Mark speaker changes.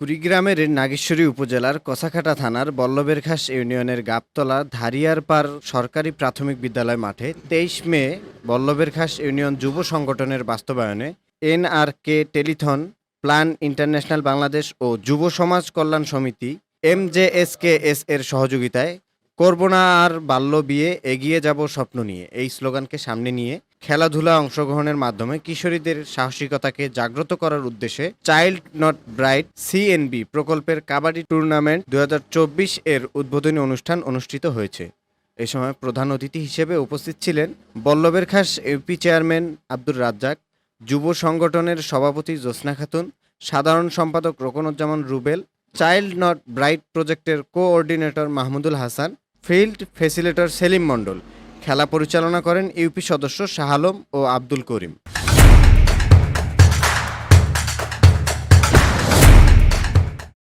Speaker 1: কুড়িগ্রামের নাগেশ্বরী উপজেলার কসাকাটা থানার বল্লভেরঘাস ইউনিয়নের গাবতলা ধারিয়ারপাড় সরকারি প্রাথমিক বিদ্যালয় মাঠে ২৩ মে বল্লভেরঘাস ইউনিয়ন যুব সংগঠনের বাস্তবায়নে এনআরকে টেলিথন প্ল্যান ইন্টারন্যাশনাল বাংলাদেশ ও যুব সমাজ কল্যাণ সমিতি এমজেএসকেএস এর সহযোগিতায় করব না আর বাল্য বিয়ে, এগিয়ে যাব স্বপ্ন নিয়ে এই স্লোগানকে সামনে নিয়ে খেলাধুলা অংশগ্রহণের মাধ্যমে কিশোরীদের সাহসিকতাকে জাগ্রত করার উদ্দেশ্যে চাইল্ড নট ব্রাইট সিএনবি প্রকল্পের কাবাডি টুর্নামেন্ট ২০২৪ এর উদ্বোধনী অনুষ্ঠান অনুষ্ঠিত হয়েছে। এ সময় প্রধান অতিথি হিসেবে উপস্থিত ছিলেন বল্লভেরঘাস ইউপি চেয়ারম্যান আব্দুর রাজ্জাক, যুব সংগঠনের সভাপতি জ্যোৎস্না খাতুন, সাধারণ সম্পাদক রোকনউজ্জামান রুবেল, চাইল্ড নট ব্রাইট প্রজেক্টের coordinator Mahmudul Hasan, field facilitator Selim মণ্ডল। খেলা পরিচালনা করেন ইউপি সদস্য শাহ আলম ও আব্দুল করিম।